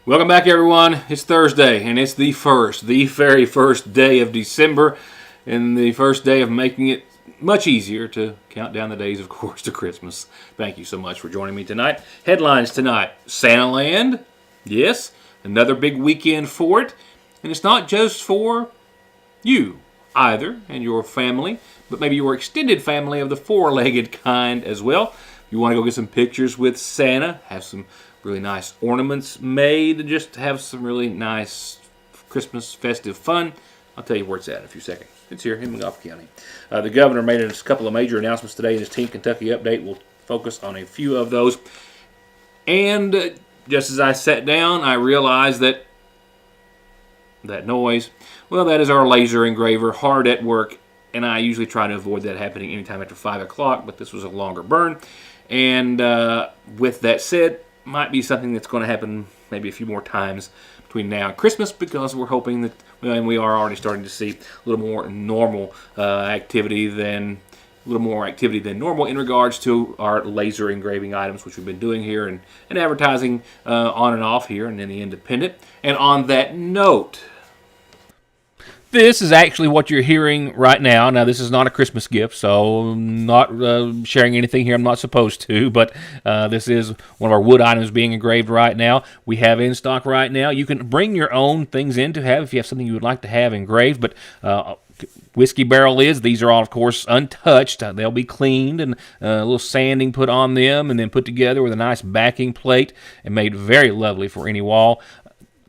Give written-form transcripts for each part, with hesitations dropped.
Welcome back, everyone. It's Thursday, and it's the very first day of December, and the first day of making it much easier to count down the days, of course, to Christmas. Thank you so much for joining me tonight. Headlines tonight: Santa Land, yes, another big weekend for it, and it's not just for you either and your family, but maybe your extended family of the four-legged kind as well. If you want to go get some pictures with Santa, have some really nice ornaments made, and just have some really nice Christmas festive fun, I'll tell you where it's at in a few seconds. It's here in Montgomery County. The governor made a couple of major announcements today in his Team Kentucky update. We'll focus on a few of those. And just as I sat down, I realized that noise, well, that is our laser engraver hard at work, and I usually try to avoid that happening anytime after 5 o'clock, but this was a longer burn. And with that said, might be something that's going to happen maybe a few more times between now and Christmas, because we're hoping that, and we are already starting to see a little more normal activity than normal in regards to our laser engraving items, which we've been doing here and advertising on and off here and in the Independent. And on that note, this is actually what you're hearing right now. Now, this is not a Christmas gift, so I'm not sharing anything here I'm not supposed to, but this is one of our wood items being engraved right now. We have in stock right now. You can bring your own things in to have if you have something you would like to have engraved, but whiskey barrel lids, these are all, of course, untouched. They'll be cleaned and a little sanding put on them and then put together with a nice backing plate and made very lovely for any wall.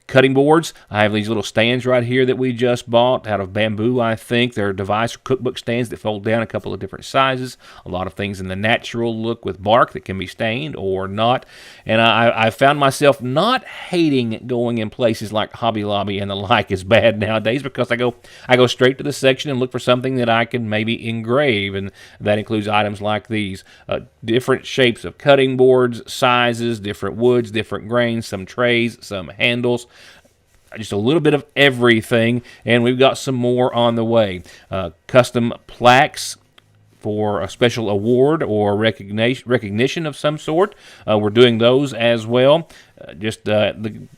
Cutting boards, I have these little stands right here that we just bought out of bamboo, I think. They're device or cookbook stands that fold down a couple of different sizes. A lot of things in the natural look with bark that can be stained or not. And I found myself not hating going in places like Hobby Lobby and the like as bad nowadays, because I go straight to the section and look for something that I can maybe engrave, and that includes items like these. Different shapes of cutting boards, sizes, different woods, different grains, some trays, some handles. Just a little bit of everything, and we've got some more on the way. Custom plaques for a special award or recognition of some sort. We're doing those as well. Don't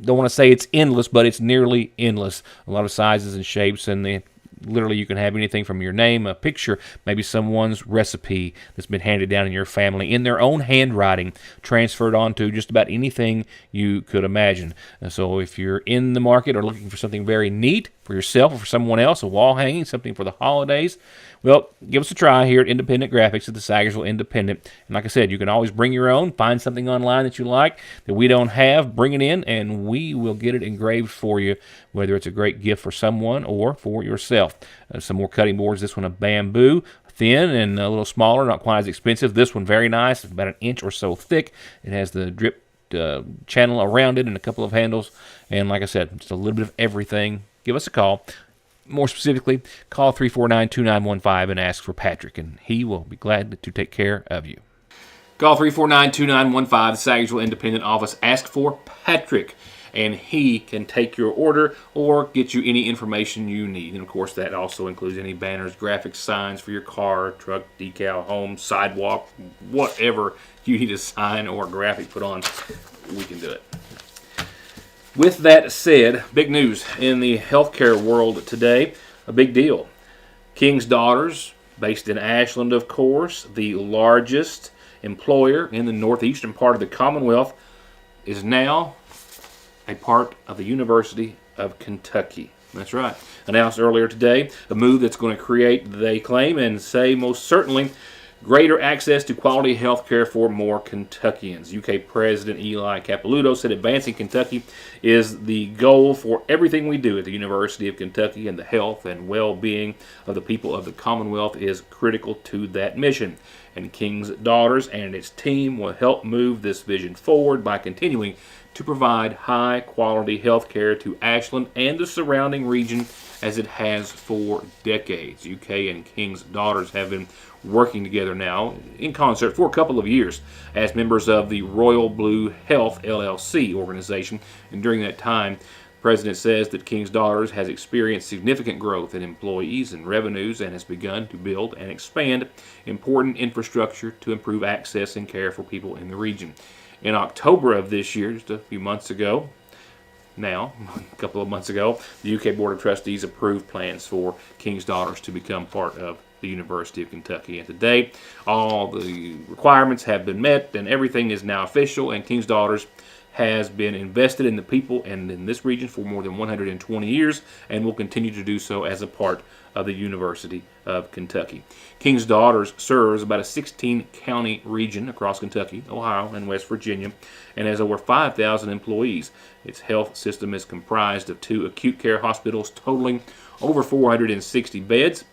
want to say it's endless, but it's nearly endless. A lot of sizes and shapes, and literally you can have anything from your name, a picture, maybe someone's recipe that's been handed down in your family in their own handwriting, transferred onto just about anything you could imagine. And so if you're in the market or looking for something very neat for yourself or for someone else, a wall hanging, something for the holidays, well, give us a try here at Independent Graphics at the Sagersville Independent. And like I said, you can always bring your own, find something online that you like that we don't have, bring it in, and we will get it engraved for you, whether it's a great gift for someone or for yourself. Some more cutting boards, this one of bamboo, thin and a little smaller, not quite as expensive. This one very nice, about an inch or so thick. It has the drip channel around it and a couple of handles. And like I said, just a little bit of everything. Give us a call. More specifically, call 349-2915 and ask for Patrick, and he will be glad to take care of you. Call 349-2915, the Sagersville Independent office. Ask for Patrick, and he can take your order or get you any information you need. And, of course, that also includes any banners, graphic signs for your car, truck, decal, home, sidewalk, whatever you need a sign or a graphic put on, we can do it. With that said, big news in the healthcare world today, a big deal. King's Daughters, based in Ashland, of course, the largest employer in the northeastern part of the Commonwealth, is now a part of the University of Kentucky. That's right. Announced earlier today, a move that's going to create, they claim and say most certainly, greater access to quality health care for more Kentuckians. UK President Eli Capilouto said advancing Kentucky is the goal for everything we do at the University of Kentucky, and the health and well-being of the people of the Commonwealth is critical to that mission. And King's Daughters and its team will help move this vision forward by continuing to provide high-quality health care to Ashland and the surrounding region as it has for decades. UK and King's Daughters have been working together now in concert for a couple of years as members of the Royal Blue Health LLC organization. And during that time, the President says that King's Daughters has experienced significant growth in employees and revenues and has begun to build and expand important infrastructure to improve access and care for people in the region. In October of this year, just a few months ago, now, a couple of months ago, the UK Board of Trustees approved plans for King's Daughters to become part of the University of Kentucky. And today, all the requirements have been met and everything is now official, and King's Daughters has been invested in the people and in this region for more than 120 years and will continue to do so as a part of the University of Kentucky. King's Daughters serves about a 16-county region across Kentucky, Ohio, and West Virginia, and has over 5,000 employees. Its health system is comprised of 2 acute care hospitals totaling over 460 beds,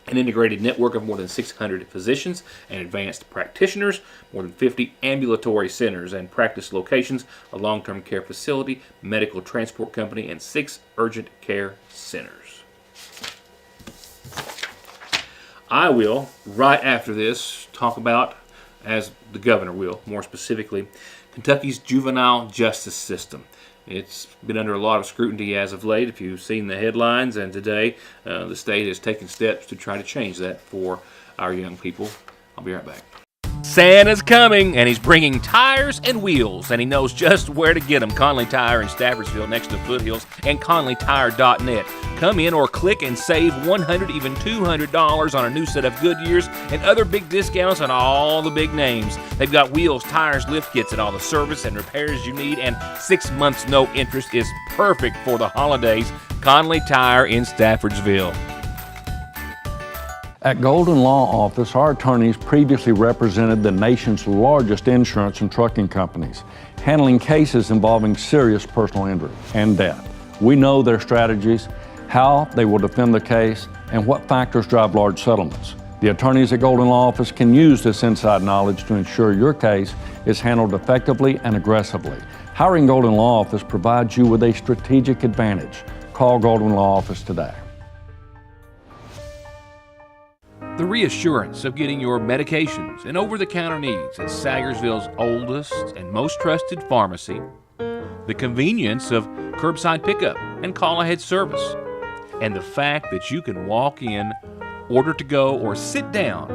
an integrated network of more than 600 physicians and advanced practitioners, more than 50 ambulatory centers and practice locations, a long-term care facility, medical transport company, and 6 urgent care centers. I will, right after this, talk about, as the governor will, more specifically, Kentucky's juvenile justice system. It's been under a lot of scrutiny as of late, if you've seen the headlines, and today the state has taken steps to try to change that for our young people. I'll be right back. Santa's coming, and he's bringing tires and wheels, and he knows just where to get them. Conley Tire in Staffordsville next to Foothills and ConleyTire.net. Come in or click and save $100, even $200 on a new set of Goodyears and other big discounts on all the big names. They've got wheels, tires, lift kits, and all the service and repairs you need, and 6 months no interest is perfect for the holidays. Conley Tire in Staffordsville. At Golden Law Office, our attorneys previously represented the nation's largest insurance and trucking companies, handling cases involving serious personal injury and death. We know their strategies, how they will defend the case, and what factors drive large settlements. The attorneys at Golden Law Office can use this inside knowledge to ensure your case is handled effectively and aggressively. Hiring Golden Law Office provides you with a strategic advantage. Call Golden Law Office today. The reassurance of getting your medications and over-the-counter needs at Sagersville's oldest and most trusted pharmacy. The convenience of curbside pickup and call-ahead service. And the fact that you can walk in, order to go, or sit down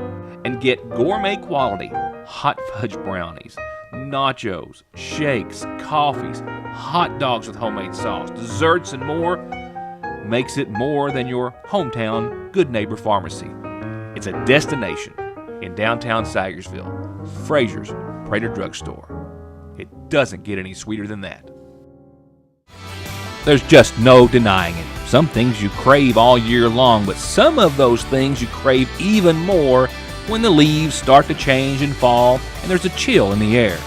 and get gourmet quality hot fudge brownies, nachos, shakes, coffees, hot dogs with homemade sauce, desserts, and more makes it more than your hometown Good Neighbor Pharmacy. It's a destination in downtown Sagersville, Frazier's Prater Drugstore. It doesn't get any sweeter than that. There's just no denying it. Some things you crave all year long, but some of those things you crave even more when the leaves start to change and fall and there's a chill in the air.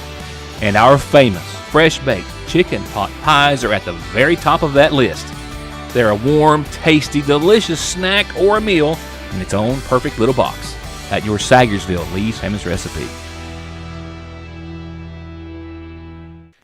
And our famous fresh-baked chicken pot pies are at the very top of that list. They're a warm, tasty, delicious snack or a meal in its own perfect little box at your Sagersville Lee's Famous Recipe.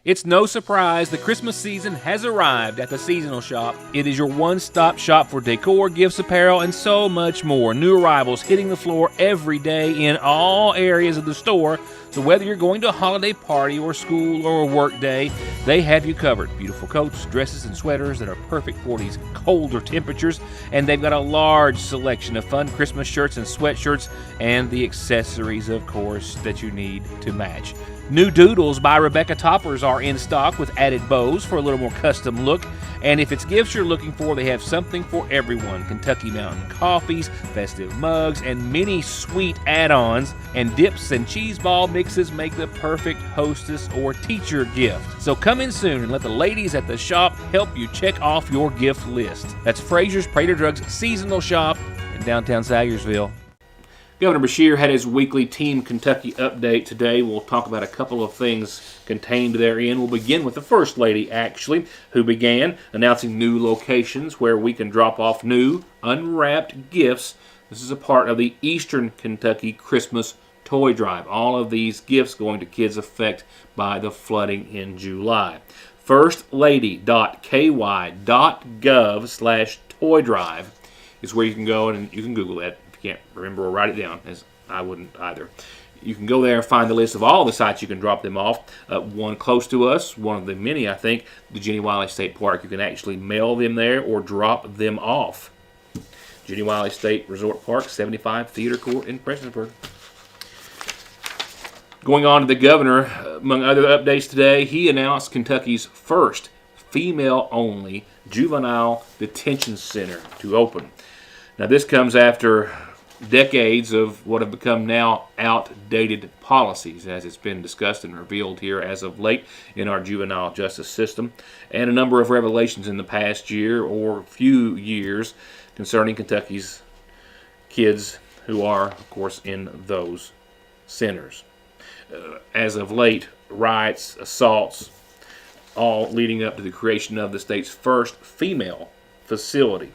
It's no surprise the Christmas season has arrived at the Seasonal Shop. It is your one-stop shop for decor, gifts, apparel, and so much more. New arrivals hitting the floor every day in all areas of the store. So whether you're going to a holiday party or school or a work day, they have you covered. Beautiful coats, dresses, and sweaters that are perfect for these colder temperatures. And they've got a large selection of fun Christmas shirts and sweatshirts and the accessories, of course, that you need to match. New doodles by Rebecca Toppers are in stock with added bows for a little more custom look. And if it's gifts you're looking for, they have something for everyone. Kentucky Mountain coffees, festive mugs, and many sweet add-ons. And dips and cheese ball mixes make the perfect hostess or teacher gift. So come in soon and let the ladies at the shop help you check off your gift list. That's Frazier's Prater Drugs Seasonal Shop in downtown Sagersville. Governor Beshear had his weekly Team Kentucky update today. We'll talk about a couple of things contained therein. We'll begin with the First Lady, actually, who began announcing new locations where we can drop off new, unwrapped gifts. This is a part of the Eastern Kentucky Christmas Toy Drive. All of these gifts going to kids affected by the flooding in July. firstlady.ky.gov/toy drive is where you can go, and you can Google that. Can't remember or write it down, as I wouldn't either. You can go there and find the list of all the sites you can drop them off. One close to us, one of the many, I think, the Jenny Wiley State Park. You can actually mail them there or drop them off. Jenny Wiley State Resort Park, 75 Theater Court in Prestonsburg. Going on to the governor, Among other updates today, he announced Kentucky's first female-only juvenile detention center to open. Now, this comes after decades of what have become now outdated policies, as it's been discussed and revealed here as of late in our juvenile justice system, and a number of revelations in the past year or few years concerning Kentucky's kids who are, of course, in those centers. As of late, riots, assaults, all leading up to the creation of the state's first female facility.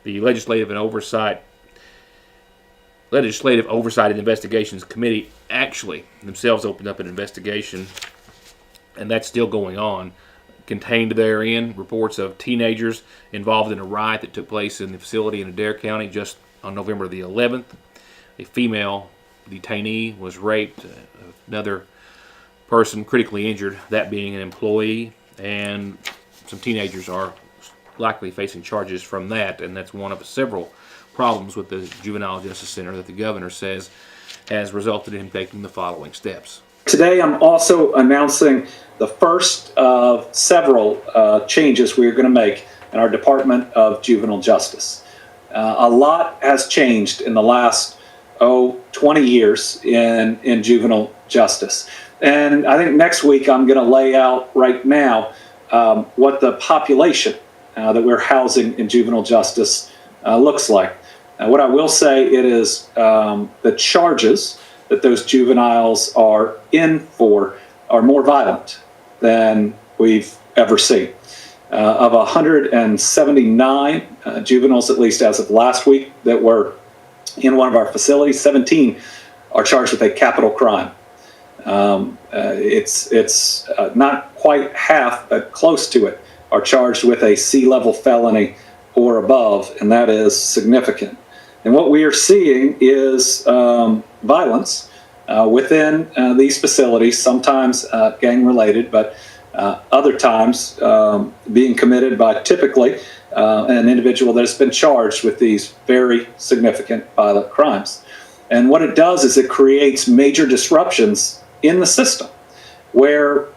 The Legislative Oversight and Investigations Committee actually themselves opened up an investigation, and that's still going on. Contained therein reports of teenagers involved in a riot that took place in the facility in Adair County just on November the 11th. A female detainee was raped, another person critically injured, that being an employee, and some teenagers are likely facing charges from that, and that's one of several problems with the Juvenile Justice Center that the governor says has resulted in him taking the following steps. Today I'm also announcing the first of several changes we're going to make in our Department of Juvenile Justice. A lot has changed in the last 20 years in juvenile justice. And I think next week I'm going to lay out right now what the population that we're housing in juvenile justice looks like. What I will say, it is the charges that those juveniles are in for are more violent than we've ever seen. Of 179 juveniles, at least as of last week, that were in one of our facilities, 17 are charged with a capital crime. It's not quite half, but close to it, are charged with a C-level felony or above, and that is significant. And what we are seeing is violence within these facilities, sometimes gang-related, but other times being committed by typically an individual that has been charged with these very significant violent crimes. And what it does is it creates major disruptions in the system where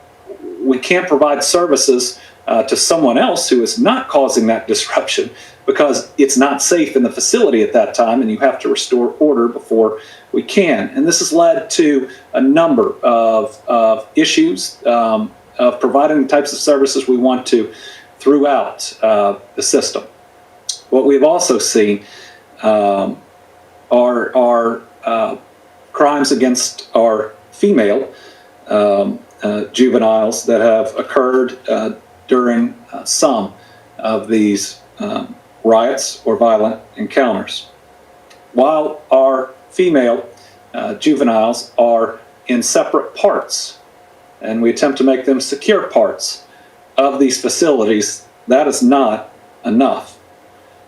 we can't provide services to someone else who is not causing that disruption because it's not safe in the facility at that time, and you have to restore order before we can. And this has led to a number of issues of providing the types of services we want to throughout the system. What we've also seen are crimes against our female juveniles that have occurred during some of these riots or violent encounters. While our female juveniles are in separate parts, and we attempt to make them secure parts of these facilities, that is not enough.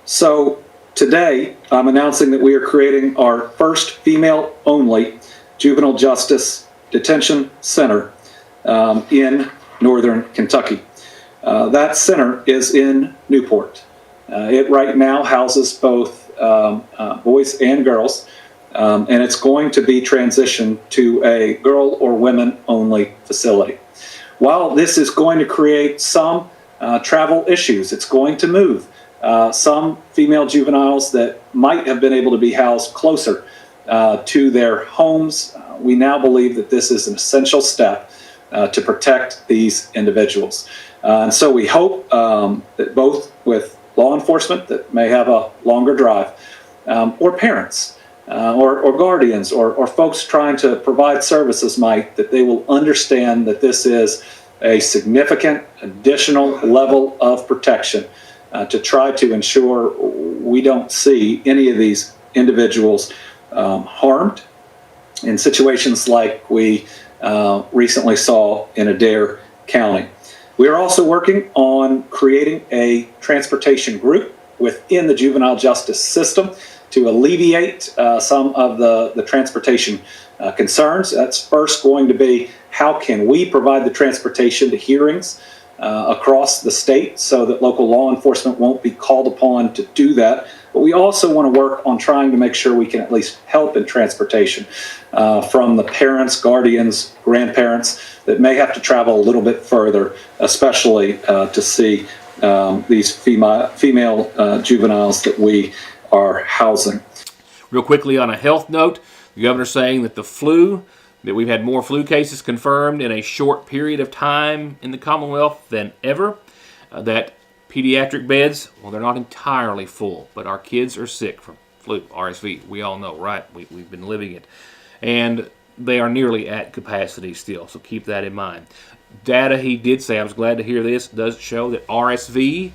So today, I'm announcing that we are creating our first female-only juvenile justice detention center in northern Kentucky. That center is in Newport. It right now houses both boys and girls, and it's going to be transitioned to a girl or women-only facility. While this is going to create some travel issues, it's going to move some female juveniles that might have been able to be housed closer to their homes. We now believe that this is an essential step to protect these individuals. And so we hope that both with law enforcement that may have a longer drive, or parents, or guardians, or folks trying to provide services that they will understand that this is a significant additional level of protection to try to ensure we don't see any of these individuals harmed in situations like we recently saw in Adair County. We are also working on creating a transportation group within the juvenile justice system to alleviate some of the transportation concerns. That's first going to be, how can we provide the transportation to hearings across the state so that local law enforcement won't be called upon to do that. But we also want to work on trying to make sure we can at least help in transportation from the parents, guardians, grandparents that may have to travel a little bit further, especially to see these female juveniles that we are housing. Real quickly on a health note, the governor's saying that the flu, that we've had more flu cases confirmed in a short period of time in the Commonwealth than ever. That pediatric beds, well, they're not entirely full, but our kids are sick from flu, RSV. We all know, right? We've been living it. And they are nearly at capacity still, so keep that in mind. Data, he did say, I was glad to hear this, does show that RSV,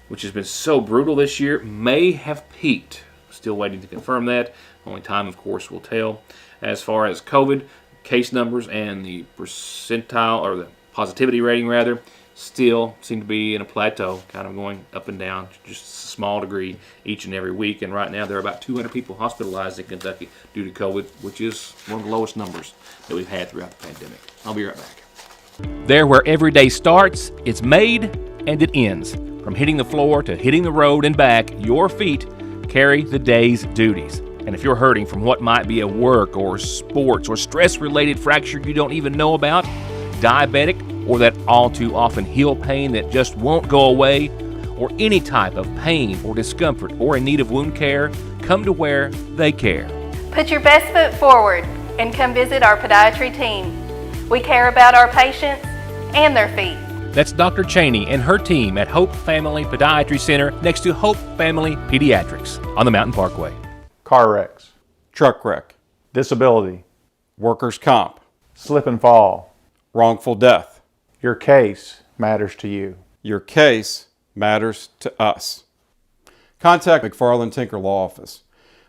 which has been so brutal this year, may have peaked. Still waiting to confirm that. Only time, of course, will tell. As far as COVID case numbers and the percentile, or the positivity rating rather, still seem to be in a plateau, kind of going up and down, just a small degree each and every week. And right now there are about 200 people hospitalized in Kentucky due to COVID, which is one of the lowest numbers that we've had throughout the pandemic. I'll be right back. There where every day starts, it's made and it ends. From hitting the floor to hitting the road and back, your feet carry the day's duties. And if you're hurting from what might be a work or sports or stress-related fracture you don't even know about, diabetic, or that all too often heel pain that just won't go away, or any type of pain or discomfort or in need of wound care, come to where they care. Put your best foot forward and come visit our podiatry team. We care about our patients and their feet. That's Dr. Cheney and her team at Hope Family Podiatry Center next to Hope Family Pediatrics on the Mountain Parkway. Car wrecks, truck wreck, disability, workers' comp, slip and fall, wrongful death. Your case matters to you. Your case matters to us. Contact McFarland Tinker Law Office.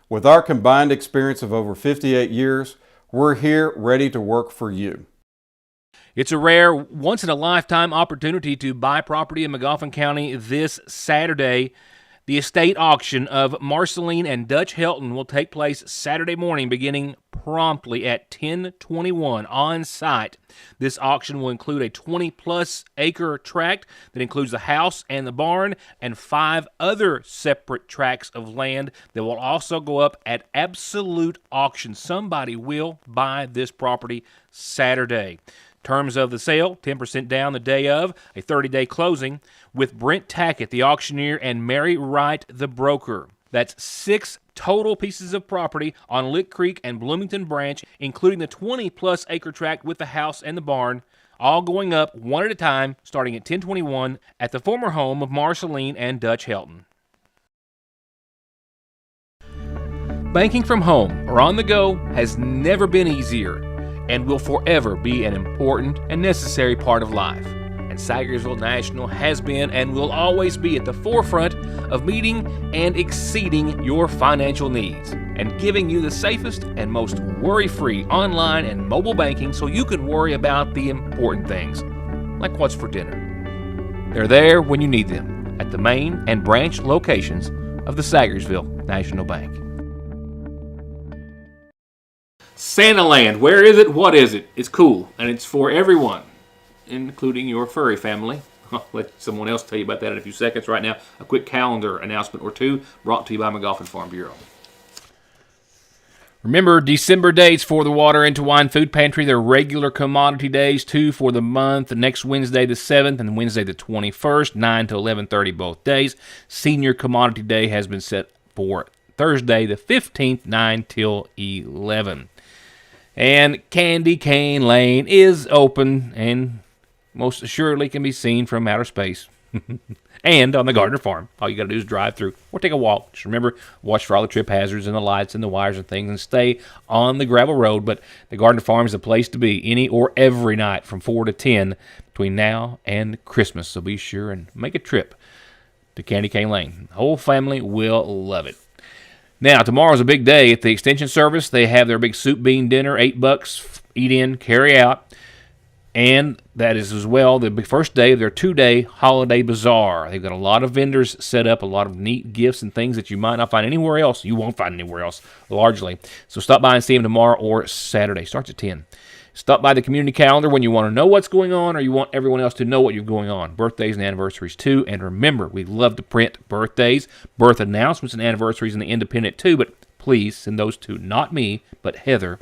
With our combined experience of over 58 years, we're here ready to work for you. It's a rare, once-in-a-lifetime opportunity to buy property in Magoffin County this Saturday. The estate auction of Marceline and Dutch Helton will take place Saturday morning beginning promptly at 10:21 on site. This auction will include a 20-plus acre tract that includes the house and the barn and 5 other separate tracts of land that will also go up at absolute auction. Somebody will buy this property Saturday. Terms of the sale, 10% down the day of, a 30-day closing, with Brent Tackett, the auctioneer, and Mary Wright, the broker. That's 6 total pieces of property on Lick Creek and Bloomington Branch, including the 20-plus acre tract with the house and the barn, all going up one at a time, starting at 10:21 at the former home of Marceline and Dutch Helton. Banking from home or on the go has never been easier and will forever be an important and necessary part of life. And Sagersville National has been and will always be at the forefront of meeting and exceeding your financial needs and giving you the safest and most worry-free online and mobile banking so you can worry about the important things, like what's for dinner. They're there when you need them at the main and branch locations of the Sagersville National Bank. Santaland, where is it? What is it? It's cool, and it's for everyone, including your furry family. I'll let someone else tell you about that in a few seconds. Right now, a quick calendar announcement or two brought to you by Magoffin Farm Bureau. Remember, December dates for the Water into Wine Food Pantry. They're regular commodity days, 2 for the month. Next Wednesday, the 7th, and Wednesday, the 21st, 9 to 11:30 both days. Senior Commodity Day has been set for Thursday, the 15th, 9 till 11. And Candy Cane Lane is open and most assuredly can be seen from outer space and on the Gardner farm. All you got to do is drive through or take a walk. Just remember, watch for all the trip hazards and the lights and the wires and things and stay on the gravel road. But the Gardner farm is the place to be any or every night from 4 to 10 between now and Christmas. So be sure and make a trip to Candy Cane Lane. The whole family will love it. Now, tomorrow's a big day at the Extension Service. They have their big soup bean dinner, $8, eat in, carry out. And that is as well the first day of their 2-day holiday bazaar. They've got a lot of vendors set up, a lot of neat gifts and things that you might not find anywhere else. You won't find anywhere else, largely. So stop by and see them tomorrow or Saturday. Starts at 10. Stop by the community calendar when you want to know what's going on or you want everyone else to know what you're going on. Birthdays and anniversaries, too. And remember, we love to print birthdays, birth announcements, and anniversaries in the Independent, too. But please send those to not me, but Heather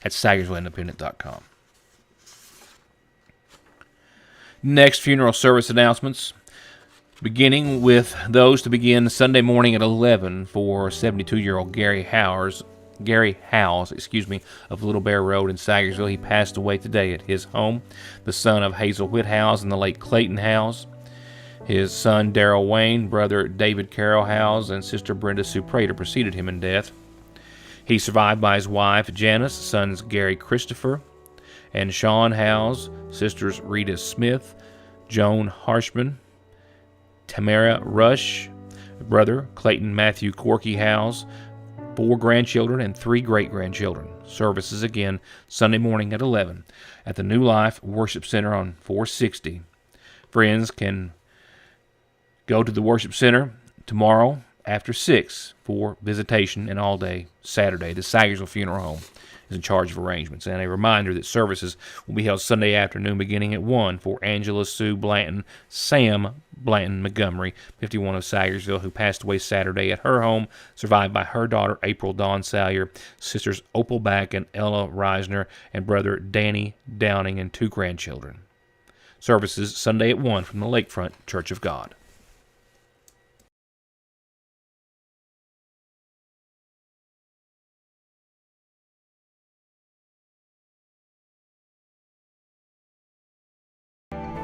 at SagersvilleIndependent.com. Next, funeral service announcements, beginning with those to begin Sunday morning at 11 for 72-year-old Gary Howes, of Little Bear Road in Sagersville. He passed away today at his home, the son of Hazel Whit Howes and the late Clayton Howes. His son Darrell Wayne, brother David Carroll Howes, and sister Brenda Sue Prater preceded him in death. He's survived by his wife Janice, sons Gary Christopher and Sean Howes, sisters Rita Smith, Joan Harshman, Tamara Rush, brother Clayton Matthew Corky Howes, 4 grandchildren and 3 great-grandchildren. Services again Sunday morning at 11 at the New Life Worship Center on 460. Friends can go to the Worship Center tomorrow after 6 for visitation, and all day Saturday. The Sagersville Funeral Home is in charge of arrangements. And a reminder that services will be held Sunday afternoon beginning at 1 for Angela Sue Blanton, Sam Blanton Montgomery, 51 of Sagersville, who passed away Saturday at her home, survived by her daughter April Dawn Salyer, sisters Opal Back and Ella Reisner, and brother Danny Downing, and 2 grandchildren. Services Sunday at 1 from the Lakefront Church of God.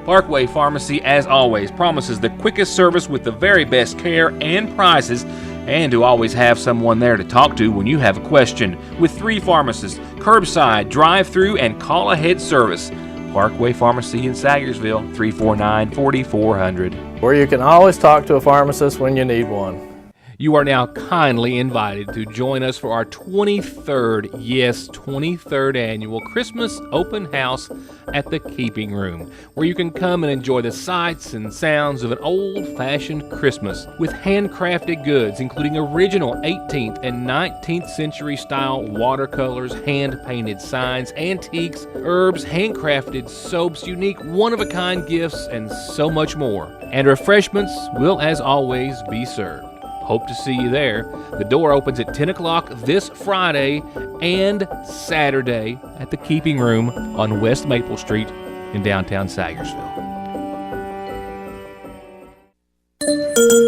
Parkway Pharmacy, as always, promises the quickest service with the very best care and prices, and to always have someone there to talk to when you have a question. With 3 pharmacists, curbside, drive-through, and call-ahead service. Parkway Pharmacy in Sagersville, 349-4400. Where you can always talk to a pharmacist when you need one. You are now kindly invited to join us for our 23rd annual Christmas open house at the Keeping Room, where you can come and enjoy the sights and sounds of an old-fashioned Christmas with handcrafted goods, including original 18th and 19th century style watercolors, hand-painted signs, antiques, herbs, handcrafted soaps, unique one-of-a-kind gifts, and so much more. And refreshments will, as always, be served. Hope to see you there. The door opens at 10 o'clock this Friday and Saturday at the Keeping Room on West Maple Street in downtown Sagersville.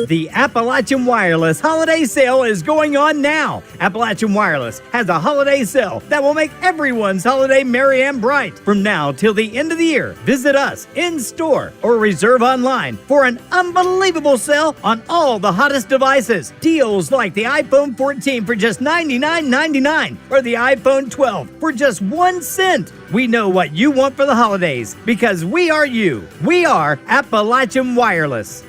The Appalachian Wireless Holiday Sale is going on now. Appalachian Wireless has a holiday sale that will make everyone's holiday merry and bright. From now till the end of the year, visit us in store or reserve online for an unbelievable sale on all the hottest devices. Deals like the iPhone 14 for just $99.99 or the iPhone 12 for just 1 cent. We know what you want for the holidays because we are you. We are Appalachian Wireless.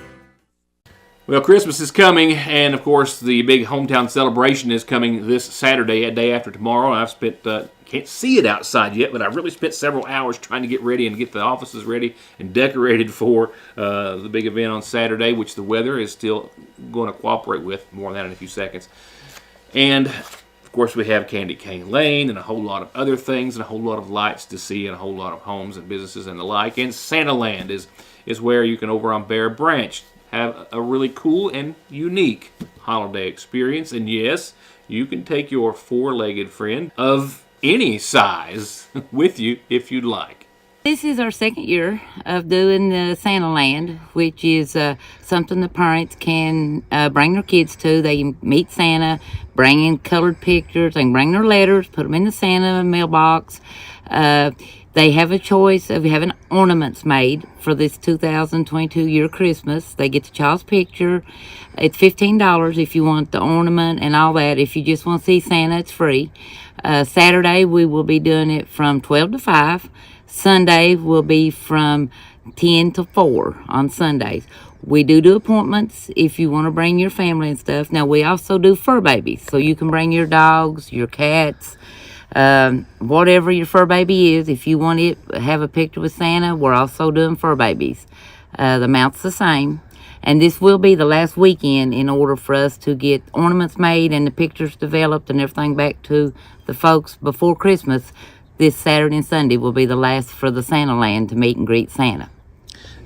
Well, Christmas is coming, and of course the big hometown celebration is coming this Saturday, a day after tomorrow. I've spent, can't see it outside yet, but I've really spent several hours trying to get ready and get the offices ready and decorated for the big event on Saturday, which the weather is still going to cooperate with. More on that in a few seconds. And of course we have Candy Cane Lane and a whole lot of other things and a whole lot of lights to see and a whole lot of homes and businesses and the like. And Santa Land is where you can, over on Bear Branch, have a really cool and unique holiday experience. And yes, you can take your 4-legged friend of any size with you if you'd like. This is our 2nd year of doing the Santa Land, which is something the parents can bring their kids to. They can meet Santa, bring in colored pictures, they can bring their letters, put them in the Santa mailbox. They have a choice of having ornaments made for this 2022 year Christmas. They get the child's picture. It's $15 if you want the ornament and all that. If you just want to see Santa, it's free. Saturday, we will be doing it from 12 to 5. Sunday will be from 10 to 4 on Sundays. We do appointments if you want to bring your family and stuff. Now, we also do fur babies, so you can bring your dogs, your cats, whatever your fur baby is. If you want to have a picture with Santa, we're also doing fur babies. The amount's the same. And this will be the last weekend in order for us to get ornaments made and the pictures developed and everything back to the folks before Christmas. This Saturday and Sunday will be the last for the Santa Land to meet and greet Santa.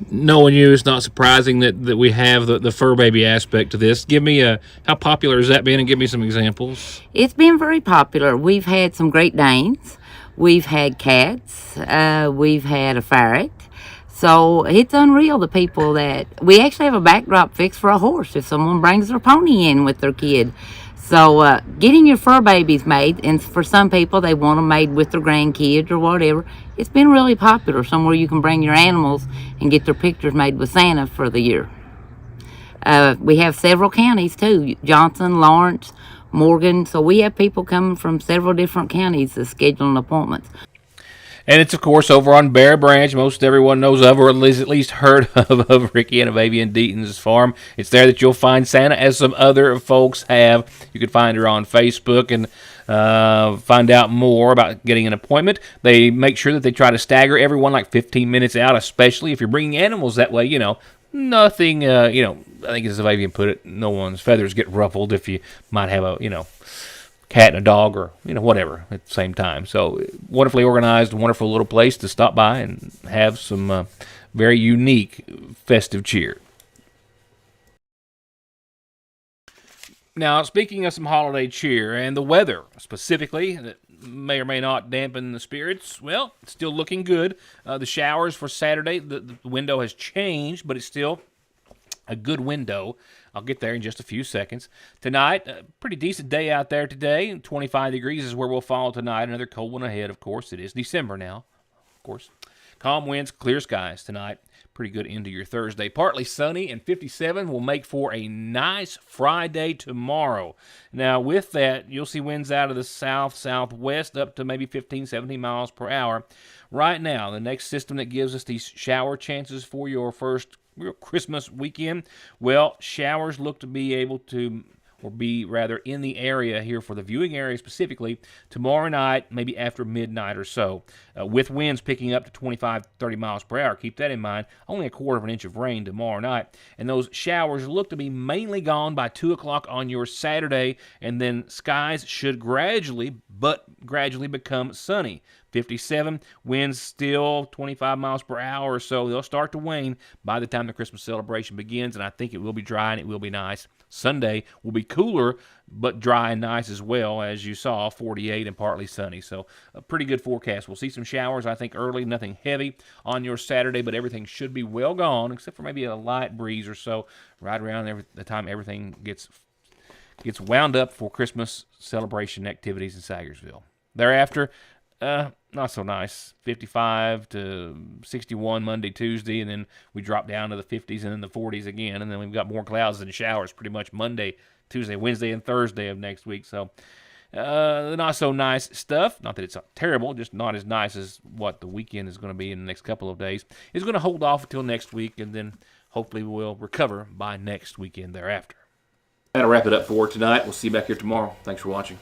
Knowing you, it's not surprising that we have the fur baby aspect to this. Give me how popular has that been, and give me some examples. It's been very popular. We've had some Great Danes. We've had cats. We've had a ferret. So it's unreal, the people that... We actually have a backdrop fixed for a horse if someone brings their pony in with their kid. So getting your fur babies made, and for some people they want them made with their grandkids or whatever, it's been really popular, somewhere you can bring your animals and get their pictures made with Santa for the year. We have several counties too, Johnson, Lawrence, Morgan, so we have people coming from several different counties to scheduling appointments. And it's, of course, over on Bear Branch. Most everyone knows of, or at least heard of Ricky and Avian Deaton's farm. It's there that you'll find Santa, as some other folks have. You can find her on Facebook and find out more about getting an appointment. They make sure that they try to stagger everyone like 15 minutes out, especially if you're bringing animals that way, nothing, I think as Avian put it, no one's feathers get ruffled if you might have a, cat and a dog or whatever at the same time. So wonderfully organized, wonderful little place to stop by and have some very unique festive cheer. Now, speaking of some holiday cheer and the weather specifically that may or may not dampen the spirits, well, it's still looking good. The showers for Saturday, the window has changed, but it's still a good window. I'll get there in just a few seconds. Tonight, a pretty decent day out there today. 25 degrees is where we'll fall tonight. Another cold one ahead, of course. It is December now, of course. Calm winds, clear skies tonight. Pretty good into your Thursday. Partly sunny, and 57 will make for a nice Friday tomorrow. Now, with that, you'll see winds out of the south, southwest up to maybe 15, 17 miles per hour. Right now, the next system that gives us these shower chances for your first Christmas weekend, well, showers look to be able to, or be rather in the area here for the viewing area specifically, tomorrow night, maybe after midnight or so, with winds picking up to 25, 30 miles per hour. Keep that in mind. Only a quarter of an inch of rain tomorrow night. And those showers look to be mainly gone by 2 o'clock on your Saturday, and then skies should gradually become sunny. 57, winds still 25 miles per hour or so. They'll start to wane by the time the Christmas celebration begins, and I think it will be dry and it will be nice. Sunday will be cooler, but dry and nice as well, as you saw, 48 and partly sunny. So a pretty good forecast. We'll see some showers, I think, early, nothing heavy on your Saturday, but everything should be well gone, except for maybe a light breeze or so right around the time everything gets wound up for Christmas celebration activities in Sagersville. Thereafter, not so nice. 55 to 61 Monday, Tuesday, and then we drop down to the 50s and then the 40s again, and then we've got more clouds and showers pretty much Monday, Tuesday, Wednesday, and Thursday of next week. So not so nice stuff. Not that it's terrible, just not as nice as what the weekend is going to be in the next couple of days. It's going to hold off until next week, and then hopefully we'll recover by next weekend thereafter. That'll wrap it up for tonight. We'll see you back here tomorrow. Thanks for watching.